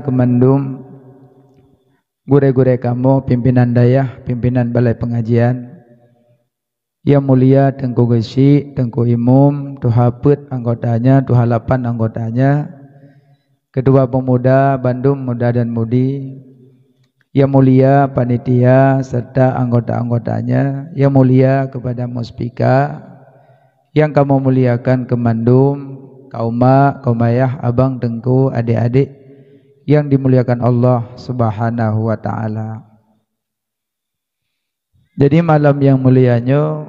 kemandum gure-gure kamu, pimpinan dayah, pimpinan balai pengajian. Yang mulia Tengku Gesi, Tengku Imum, Tuha Put anggotanya, Tuha Lapan anggotanya, Ketua Pemuda Bandung Muda dan Mudi, Yang mulia panitia serta anggota-anggotanya, yang mulia kepada muspika, yang kamu muliakan kemandum, kaum mak, kaum ayah, abang, tengku, adik-adik yang dimuliakan Allah Subhanahu wa taala. Jadi malam yang mulianya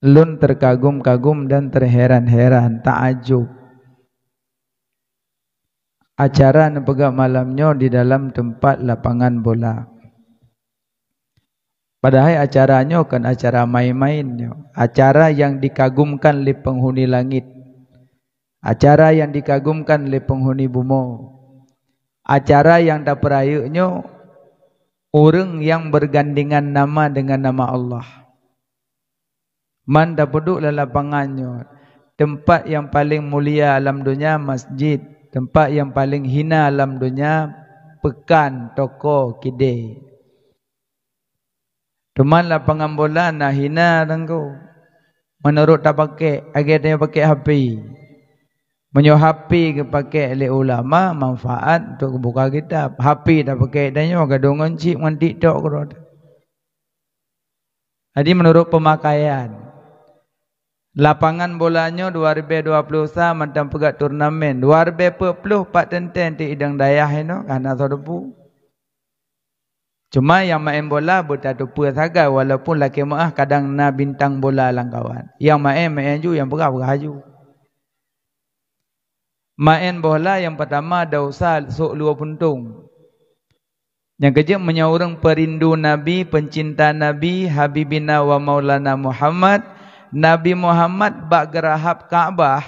lun terkagum-kagum dan terheran-heran, takjub. Acara nepegak malamnya di dalam tempat lapangan bola. Padahal acaranya kan acara main-mainnya, acara yang dikagumkan oleh penghuni langit, acara yang dikagumkan oleh penghuni bumi, acara yang tak perayuknya orang yang bergandengan nama dengan nama Allah. Man dah duduk dalam lapangannya, tempat yang paling mulia alam dunia masjid, tempat yang paling hina alam dunia pekan, toko, kedai. Teman lapangan bola nak hina tangku. Menurut tak pakai, akhirnya pakai HP. Menyo HP ke pakai oleh ulama manfaat untuk buka kitab. HP dah pakai danyo gadongan cip ngan TikTok ko. Jadi menurut pemakaian. Lapangan bolanya 2020 macam pegat turnamen. 2040 pak tenten ti idang dayah ino kana sodepu. Cuma yang main bola bertatu pua sagai walaupun laki maah kadang na bintang bola lang kawan. Yang main ju yang perah haju. Main bola yang pertama ada usaha sok luar puntung. Yang kejap menyaurang perindu Nabi, pencinta Nabi, Habibina wa Maulana Muhammad. Nabi Muhammad bak gerahap Kaabah,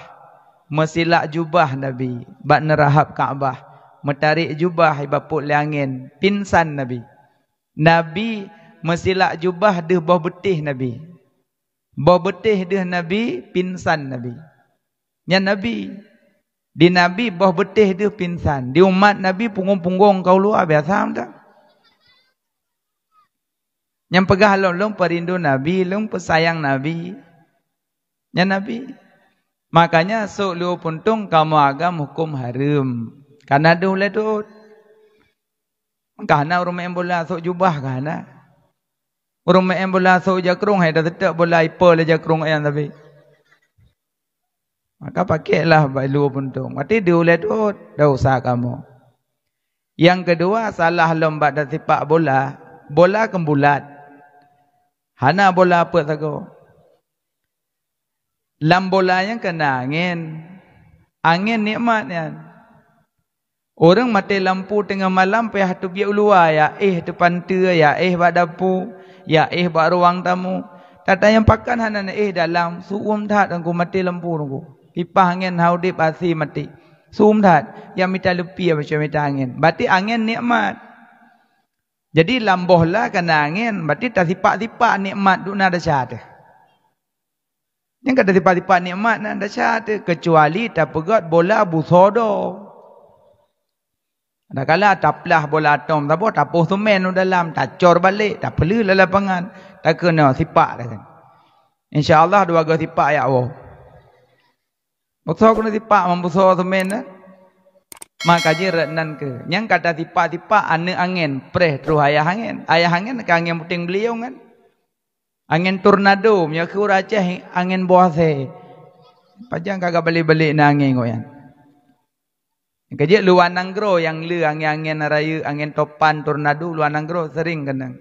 mesilak jubah Nabi, bak nerahap Kaabah, metarik jubah ibapuk le angin, pinsan Nabi. Nabi mesilak jubah deh bawah betih Nabi. Bawah betih deh Nabi, pinsan Nabi. Yang Nabi di Nabi bawah betih deh pinsan. Di umat Nabi punggung-punggung kau luar biasa tak? Yang pegah long perindu Nabi, long pesayang Nabi. Yang Nabi. Makanya sok lu puntung kamu agam hukum haram. Karena dah oleh tu. Karena orang main bola sok jubah karena. Orang main bola sok jakrung hai dah tetap bola ipa le jakrung ayam tapi. Maka pakailah lu puntung. Mati dia oleh tu dah usah kamu. Yang kedua salah lomba dan sepak bola. Bola kembulat. Hana bola apa sago? Lam bolanya kena angin. Angin nikmatnya. Orang mati lampu tengah malam payah tu biar luar ya depan tu ya bak dapur ya bak ruang tamu. Tata yang pakan hana dalam suum tat aku mati lampu aku. Kipas angin haudip asi mati. Suum tat yang mita lepi macam mita angin. Berarti angin nikmat. Jadi lamboh lah kena angin, berarti tak sipak-sipak nikmat duk nak dahsyat. Yang kata sipak-sipak nikmat nak dahsyat kecuali tak pegat bola busodo. Ada kala taplah bola atom tapo tapuh semen dalam, tacor balik, tak perlu lah lapangan. Tak kena sipak dah kan. Insya-Allah dua ga sipak ya Allah. Buso kena sipak membuso semen dah. Maka je nan ke. Yang kata tipak-tipak ane angin, preh terus ayah angin. Ayah angin ke angin puting beliung kan. Angin tornado, punya ke Aceh angin boase. Pajang kagak balik-balik na angin kau yan. Kejap luar nanggro yang le angin-angin raya, angin topan, tornado, luar nanggro sering kenang.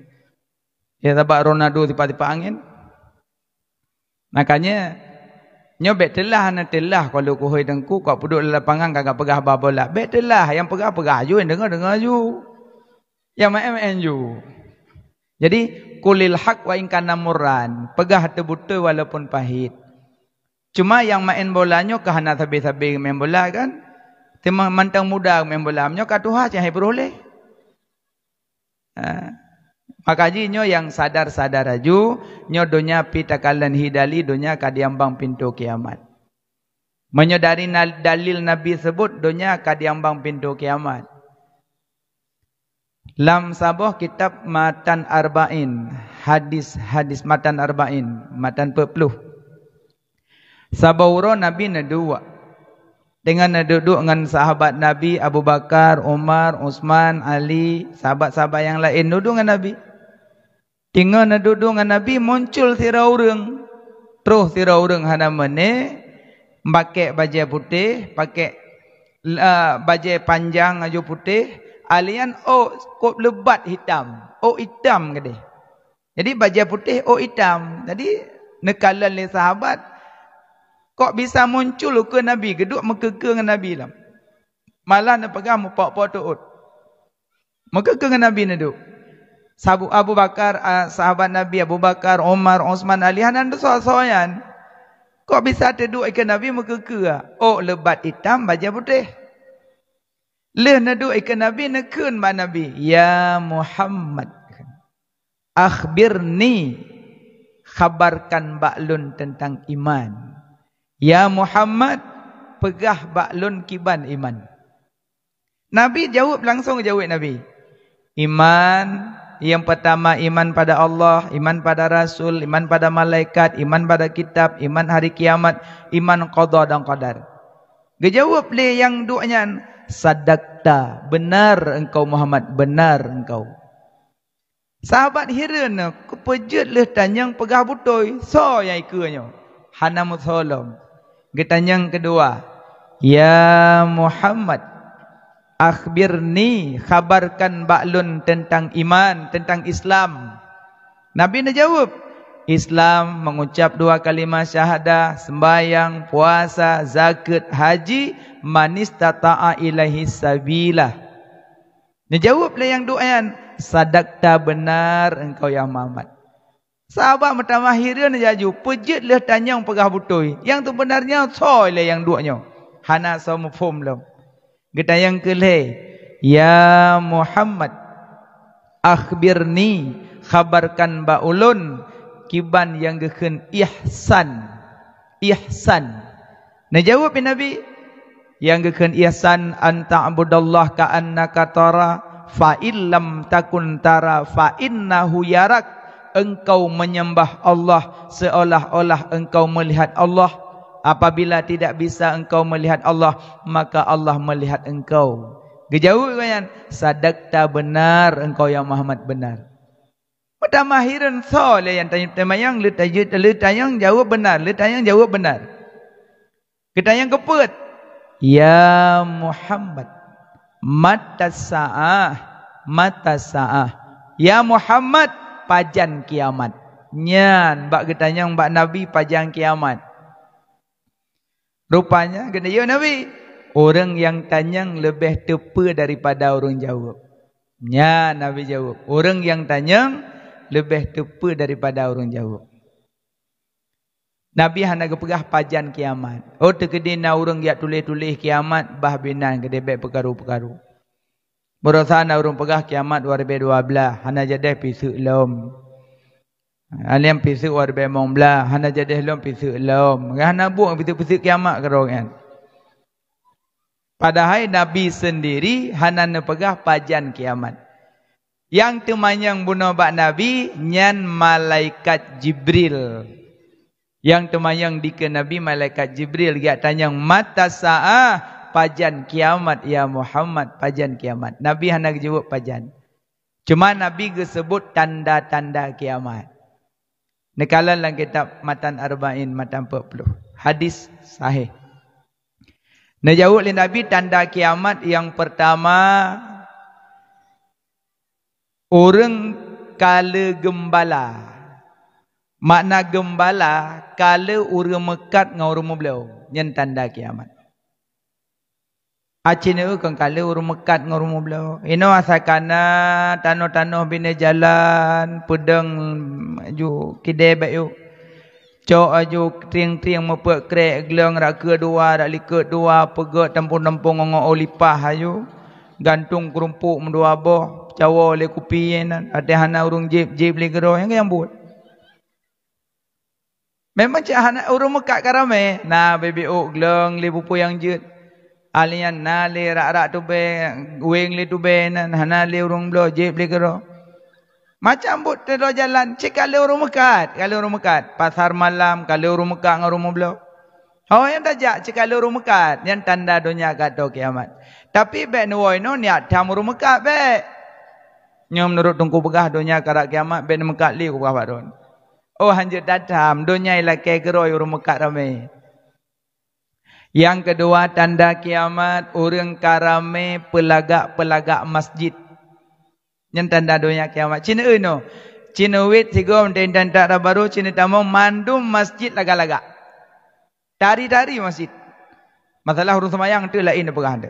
Ya sebab tornado tipak-tipak angin. Makanya nyobek telah na telah kalau kuhoi dengku kau duduk dalam lapangan kagak pegah bola. Bet telah yang pegah-pegah ju dengar ju. Yang main ju. Jadi kulil haq wa in kana murran. Pegah tebuta walaupun pahit. Cuma yang main bolanya kahana sabi-sabi main bola kan. Tema mantang muda main bola nyo ka Tuhan cahai beroleh. Maka nyo yang sadar-sadar aju, nyo donya pitakalan hidali donya kadiambang pintu kiamat. Menyodari dalil Nabi sebut dunia kadiambang pintu kiamat. Lam sabah kitab Matan Arba'in, hadis Matan Arba'in, Matan 40. Sabauro Nabi nadua dengan duduk dengan sahabat Nabi Abu Bakar, Umar, Utsman, Ali, sahabat-sahabat yang lain duduk dengan Nabi. Tinggal duduk dengan Nabi muncul sira urang. Terus sira urang hana mene pakai baju putih, pakai baju panjang aju putih, alian kot lebat hitam. Hitam ke dia. Jadi baju putih hitam. Jadi nekalan le sahabat kok bisa muncul ke Nabi, geduk mekeke dengan Nabi lah. Malah nak pegang mupak-pak tuut. Mekeke dengan Nabi naduk. Abu Bakar, sahabat Nabi Abu Bakar, Umar, Utsman, Ali hanan soal-soalan. Kok bisa terduk ikan Nabi mekeke ah? Lebat hitam baju putih. Le naduk ikan Nabi nekun ba Nabi, ya Muhammad, akhbirni, khabarkan baklun tentang iman. Ya Muhammad, pegah baklun kiban iman. Nabi jawab langsung jawab Nabi. Iman, yang pertama iman pada Allah, iman pada Rasul, iman pada malaikat, iman pada kitab, iman hari kiamat, iman qada dan qadar. Gejawab le yang duanya, sadaqta, benar engkau Muhammad, benar engkau. Sahabat heran, kepejut le tanyang pegah butoi, so yang ikanya. Hana mutholom. Getanyang kedua, ya Muhammad, akhbirni, khabarkan baklun tentang iman, tentang Islam. Nabi nak jawab, Islam mengucap 2 kalimah syahadah, sembahyang, puasa, zakat, haji, man istata'a ilaihi sabila. Dia jawab lah yang doayan, sadaqta, benar engkau ya Muhammad. Sahabat mutamahirin jaju, pejitlah tanyang pegah butoi. Yang tu benarnya soilah yang duanya. Hana so mufhum lam. Kita yang kelih, ya Muhammad, akhbirni, khabarkan baulun kiban yang geken ihsan. Ihsan. Nah jawab Nabi, yang geken ihsan anta abudallah ka'annaka tara fa illam takun tara fa innahu yarak. Engkau menyembah Allah seolah-olah engkau melihat Allah. Apabila tidak bisa engkau melihat Allah, maka Allah melihat engkau. Dijawab kan, sadaqta, benar engkau ya Muhammad, benar. Mutamahiran soleh yang tanya-tanya, le tanyang jawab benar, le tanyang jawab benar. Kita yang keput, ya Muhammad, mata sa'ah, mata sa'ah. Ya Muhammad, pajan kiamat. Nyan bak getanyang bak Nabi pajan kiamat. Rupanya kena ya Nabi, orang yang tanyang lebih tepa daripada orang jawab. Nyan Nabi jawab, orang yang tanyang lebih tepa daripada orang jawab. Nabi hana gepegah pajan kiamat. Terkedina orang yang tulis-tulis kiamat bah binan kedebek perkara-perkara. Berasana urung pegah kiamat warbe 12, hana jadah pisuk lom. Aliam pisuk warbe 19, hana jadah lom pisuk lom. Hana buang pisuk-pisuk kiamat kerong kan. Padahal Nabi sendiri hana nepegah pajan kiamat. Yang temanyang bunuh bak Nabi nyan malaikat Jibril. Yang temanyang dike Nabi malaikat Jibril dia tanyang mata sa'ah, pajan kiamat ya Muhammad, pajan kiamat. Nabi hana jawab pajan. Cuma Nabi disebut tanda-tanda kiamat. Nekalan dalam kitab Matan Arba'in, Matan 40. Hadis sahih. Najawab oleh Nabi tanda kiamat yang pertama, orang kala gembala. Makna gembala kala orang mekat dengan orang membeliau. Yang tanda kiamat. Acina kan kala urung mekat dengan rumah belau. Ino asakana tanah-tanah bina jalan, pedang ju kidai bayu. Cok aju triang-triang mepek krek gelang rak kedua, rak liket dua, pegat tampung-tampung ngong olipah aju. Gantung kerumpuk mendua boh, cawa oleh kupi nan. Ada hana urung jib le gero yang buat. Memang cak anak urung Mekah karame. Nah BBO gleng li pupu yang jut. Alian na li rak-rak tu be, weng li tu be na li urung blo jep li kero. Macam but terus jalan. Cik kalau urung Mekah, pasar malam kalau urung Mekah ngurung blo. Oh yang tajak cik kalau urung Mekah, yang tanda dunia kata kiamat. Tapi be nuoi no niat tam urung Mekah be. Nyom menurut tungku begah dunia karak kiamat be Mekah li ku apa don. Oh hanjut datam dunia ila ke geroi urung Mekah ramai. Yang kedua tanda kiamat orang karame pelagak masjid. Yang tanda dunia kiamat. Cina no. Cina wit sigom dan tanda baru Cina tamu mandum masjid laga-laga. Tari-tari masjid. Masalah urus semayang tu lain apa anda.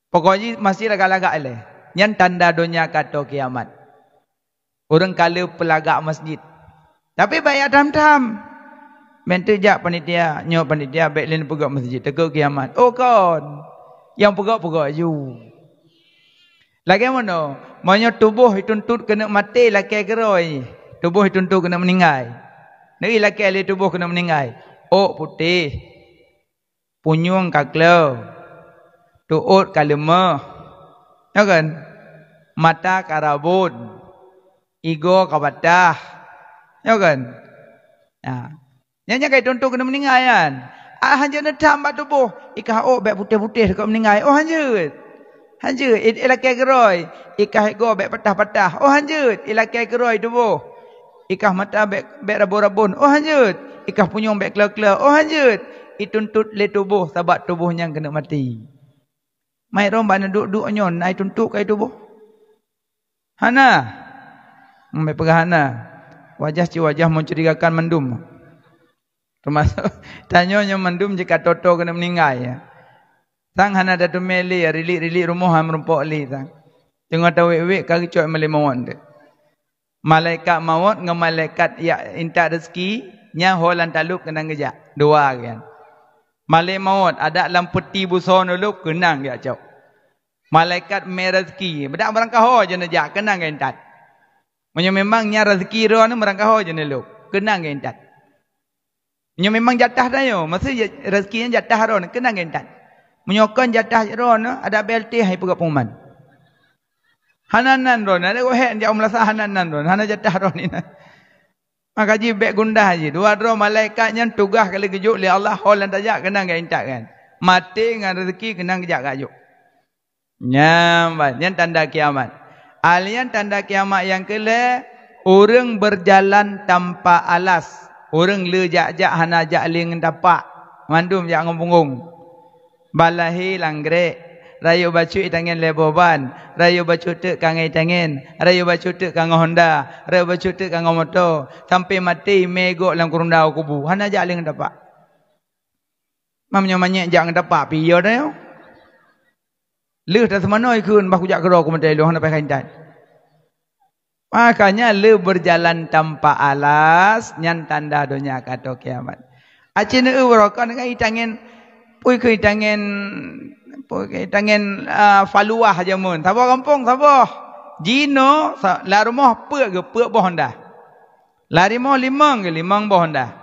Pokoknya masjid laga-laga le. Yang tanda dunia kata kiamat. Orang kala pelagak masjid. Tapi bayar tam-tam. Mentu jak panitia, nyok panitia baik lain pegak masjid tegak kiamat. Oh kon. Yang pegak-pegak you. Lagi mana? Maunya tubuh dituntut kena mati laki geroi. Tubuh dituntut kena meninggal. Neri laki ali tubuh kena meninggal. Oh putih. Punyung kaklau. Tuut kalemah. Ya kan? Mata karabut. Ego kabatah. Ya kan? Ya. Yang kait tuntut kena meninggal kan? Hanya nak tambah tubuh. Ikah oh baik putih-putih dekat meninggal. Oh hanjut. Hanjut. Ilakai geroi. Ikah ego baik patah-patah. Oh hanjut. Ilakai geroi tubuh. Ikah mata baik rabun-rabun. Oh hanjut. Ikah punyung baik kelar-kelar. Oh hanjut. Ituntut le tubuh. Sebab tubuhnya kena mati. Mai romba nak duduk nyon. Nai tuntut kai tubuh. Hana. Mai pegah Hana. Wajah mencurigakan mendum. Termasuk tanya mendum jika toto kena meninggal ya. Sang Hana datu meli rilik rumah merumpok li sang. Tengok tahu wek kaki cuak meli mawon de. Malaikat maut dengan malaikat ya inta rezeki nya holan taluk kena ngejak. Dua kan. Malaikat maut ada dalam peti buson dulu kenang dia cok. Malaikat merezeki bedak merangkah je najak kenang gentat. Memangnya rezeki ro anu merangkah je neluk kenang gentat. Memang jatah dah yo, masa rezekinya jatah ro kenang gentat. Menyokon jatah ro ada BLT hai pegak pengumuman. Hananan ro ada go he dia umlasa hananan ro hana jatah ro ni. Maka ji bek gundah ji dua ro malaikatnya tugas kali gejuk li Allah holan tajak kenang gentat kan. Mati dengan rezeki kenang gejak gajuk. Nyambat yang tanda kiamat. Alian tanda kiamat yang kele orang berjalan tanpa alas. Orang le jak-jak hana jak ling tapak. Mandum jak ngomong. Balahi langgrek. Rayu bacu itangen leboban. Rayu bacu tek kangai tangen. Rayu bacu tek kangai Honda. Rayu bacu tek kangai motor. Sampai mati megok lang kurung dau kubu. Hana jak ling tapak. Mamnya manyek jak tapak piyo dah yo. Leh tak semanoi kun bah kujak kero ku mentai lu hana pai kaintan. Makanya le berjalan tanpa alas nyan tanda dunia kata kiamat. Acine urokon ngai tangen pui ke tangen faluah aja mun. Sabo kampung sabo. Jino la rumah peuk ke peuk boh dah. Lari mau limang ke limang boh dah.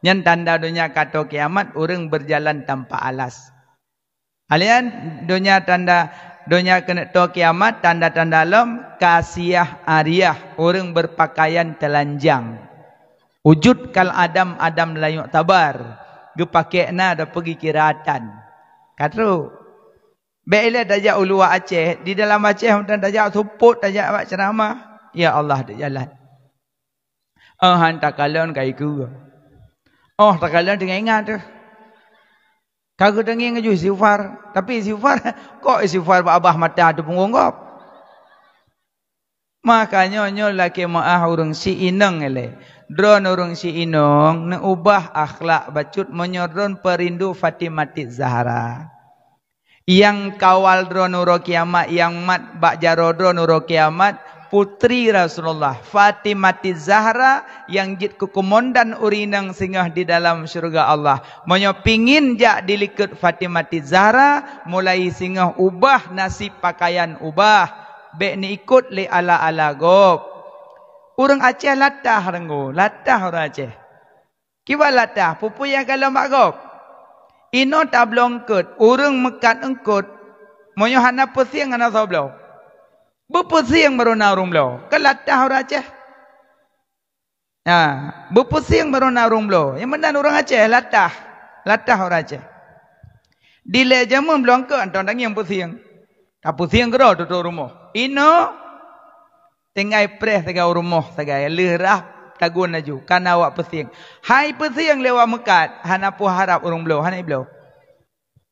Nyan tanda dunia kata kiamat orang berjalan tanpa alas. Alian dunia kena to kiamat tanda-tanda alam kasiyah ariyah orang berpakaian telanjang. Wujud kal Adam layuk tabar. Gepakaiana dah pergi kiratan. Katru. Beile dajak ulua Aceh, di dalam Aceh dan dajak suput dajak buat ceramah. Ya Allah dak jalan. Han takalon kai ku. Oh takalon dengan ingat tu. Kagak dengar ngaju istighfar, tapi istighfar kok istighfar abah mata tu punggung kop. Makanya nyo laki maah urang si inang ele. Dron urang si inong na ubah akhlak bacut menyoron perindu Fatimah Zahra. Yang kawal dron uro kiamat yang mat bak jaro dron uro kiamat putri Rasulullah Fatimah Zahra yang jit kukumondan urinang singgah di dalam syurga Allah. Monyo pingin jak dilikut Fatimah Zahra mulai singgah ubah nasib pakaian ubah. Bek ni ikut li ala-ala gop. Urang Aceh latah renggo, latah orang Aceh. Kiwa latah pupu yang kalau makgok. Ino tablong ket, urang mekat engkut. Monyo hana pusing hana soblo. Berpusing berona urung blo. Kelatah orang Aceh. Berpusing berona urung blo. Yang mana orang Aceh latah. Latah orang Aceh. Dile jamun belum ke antang yang pusing. Tak pusing kero tutup rumah. Ino tinggal pres tegak rumah tegak lerah tagun aju karena awak pusing. Hai pusing lewat mekat hana pu harap urung blo, hana blo.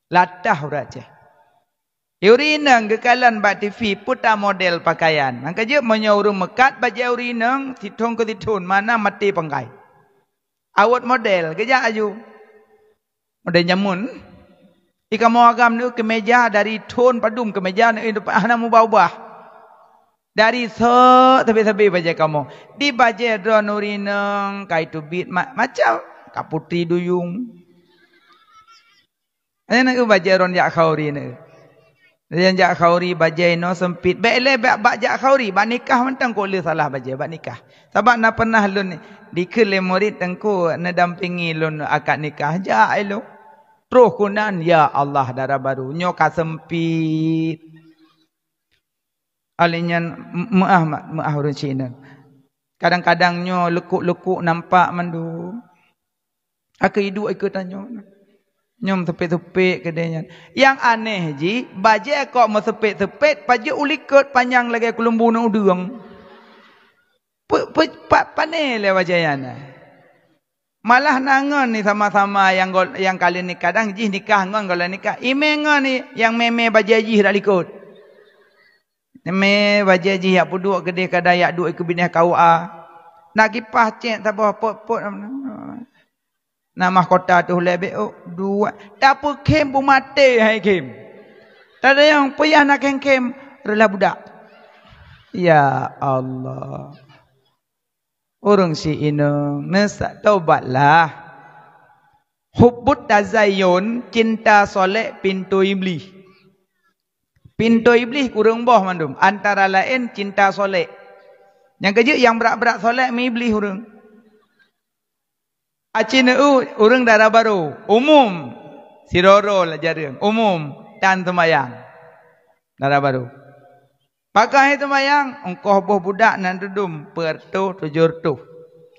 Latah orang Aceh. Urinang gekalan bak TV putar model pakaian. Maka je menyuruh mekat baju urinang titong ke titun mana mati pengkai. Awat model kejak aju. Model nyamun. Ika mau agam ni kemeja dari tun padum kemeja ni itu hana mu bau-bau. Dari tepi-tepi baju kamu. Di baju drone urinang kai tu bit macam kaputri duyung. Ada nak baju ron jak khauri ni. Yang jak khauri bajai no sempit. Baiklah bak jak khauri bak nikah mentang ko le salah bajai bak nikah. Sebab nak pernah lun dikele murid tengku na dampingi lun akad nikah jak elo. Terus kunan ya Allah darah baru nyo ka sempit. Alinyan maah urang Cina. Kadang-kadang nyo lekuk-lekuk nampak mandu. Aku hidup aku tanya. Nyom sepit-sepit kedenya. Yang aneh ji, bajai kok mesepit-sepit, baju ulikut panjang lagi kelembu na udang. Panel le bajayana. Malah nangon ni sama-sama yang kali ni kadang ji nikah ngon kalau nikah. Ime ngon ni yang meme bajai ji dak likut. Meme bajai ji yak puduk gede kada yak duk ke binah KUA. Nak kipah cek tabah pot. Nama kota tu lebih dua. Dapur kem bu mati hai kem. Tak ada yang payah nak kem rela budak. Ya Allah. Orang si ino nesak taubatlah. Hubbut tazayyun cinta soleh pintu iblis. Pintu iblis kurang boh mandum. Antara lain cinta soleh. Yang kerja yang berat-berat soleh mi iblis urang. Acina urang darah baru umum siroro lah jarang umum tan semayang darah baru pakai semayang engkau boh budak nan dudum pertu 700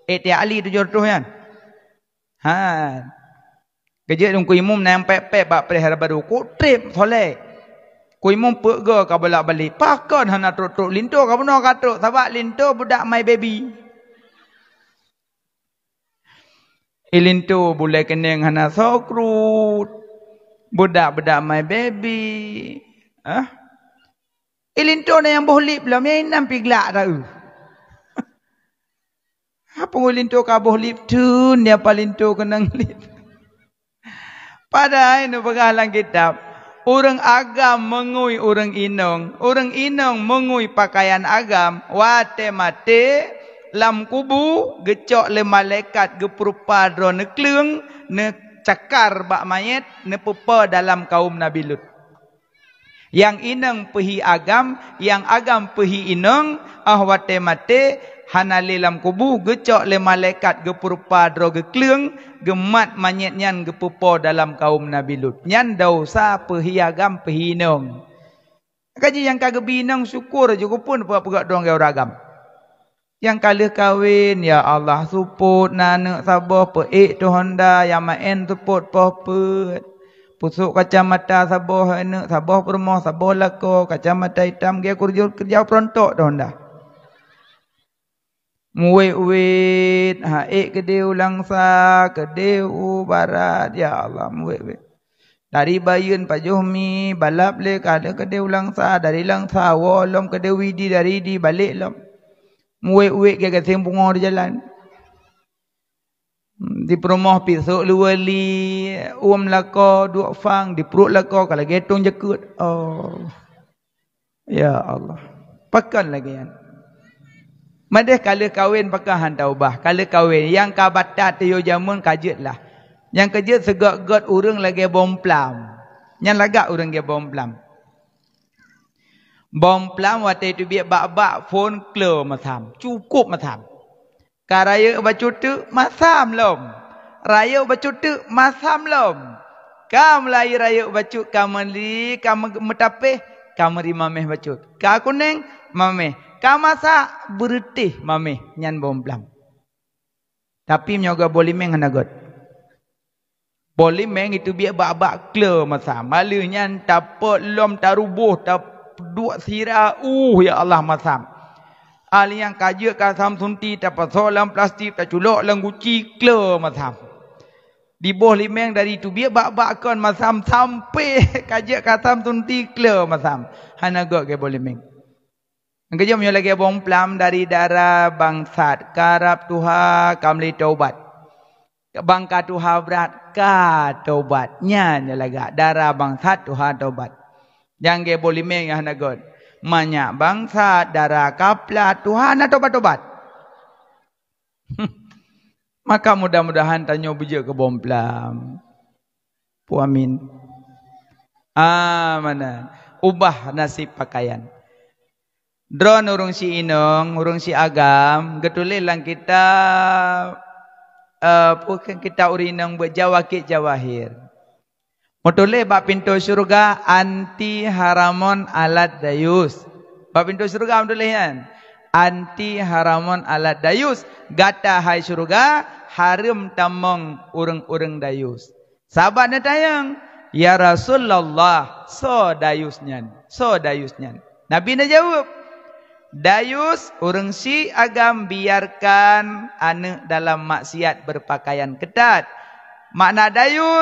tiap ali 700 kan kerja dong ku imum nang pep bak pelihara baru ku trip soleh ku imum pega ka bolak-balik pakon hana truk linto ka benar ka truk sebab linto budak my baby. Ilintu boleh keneng hana sokrut. Budak-budak my baby. Ilintu na yang bohlip lah. May nampi gelak dah. Apa ilintu ka bohlip tu. Dia palintu kenang lip. Padahal ini pegalang kitab. Orang agam mengui orang inong. Orang inong mengui pakaian agam. Wate mate. Lam kubu gecok le malaikat geperupa dro ne kleung ne cakar bak mayat ne pepa dalam kaum Nabi Lut. Yang inang pergi agam, yang agam pergi inang, ahwate mate hanale lam kubu gecok le malaikat geperupa dro gekleung gemat mayat nyan gepepa dalam kaum Nabi Lut. Nyan dosa pergi agam pergi inang. Kaji yang kagak binang syukur juga pun pegak dong ke agam. Yang kali kahwin, ya Allah support nanak sabah peik tu Honda yang main support popet. Pusuk kacamata sabah anak sabah permoh sabah lako kacamata hitam dia kerja perontok tu Honda. Muwet gede ulang sa gede barat ya Allah muwet. Dari Bayun Pak Johmi balap le kada gede ulang sa dari langsa wolom gede widi dari di balik lom. Muwek-wek ke sembungo di jalan. Di perumahan pisuk luwali, lako, dua fang, di perut lako, kalau getong jekut. Oh. Ya Allah. Pakan lagi kan. Madeh kalau kahwin pakan taubah. Kalau kahwin, yang kabatat tiyo jamun kajut lah. Yang kajut segak-gat urang lagi bom plam. Yang lagak urang lagi bom plam. Bom plam waktu itu biar bak-bak phone keluar masam. Cukup masam. Karaya baca tu masam lom. Raya bacut tu masam lom. Kam lai raya bacut kamali kam metapeh kamari mameh bacut. Ka kuning mameh. Ka masak beretih mameh nyan bomplam. Tapi menyoga boleh meng hanagot. Boleh meng itu biar bak-bak kle masam. Malu nyan tapot lom tarubuh tap dua sira ya Allah masam. Ali yang kaje kasam sunti tapat solam plastik tak culok lang guci kle masam. Di boh limeng dari itu biar bak-bak kon masam sampai kaje kasam sunti kle masam. Hanagot ke boleh meng. Kerja menyo lagi bong plam dari darah bangsat karab tuha kamli taubat. Bangka tuha berat ka taubatnya nyalaga darah bangsat tuha taubat. Yang ge boleh meng yang hanagot. Banyak bangsa darah kapla Tuhan tobat-tobat. Maka mudah-mudahan tanya beja ke bomplam. Puamin. Mana? Ubah nasib pakaian. Drone urung si inong, urung si agam, getulih lang kita bukan kita urinang berjawakit jawahir. Motole bab pintu syurga anti haramon alat dayus. Bab pintu syurga motole kan. Anti haramon alat dayus. Gata hai syurga haram tamong urang-urang dayus. Sahabat nak tayang, ya Rasulullah, so dayusnya. So dayusnya. Nabi nak jawab, dayus urang si agam biarkan anak dalam maksiat berpakaian ketat. Makna dayus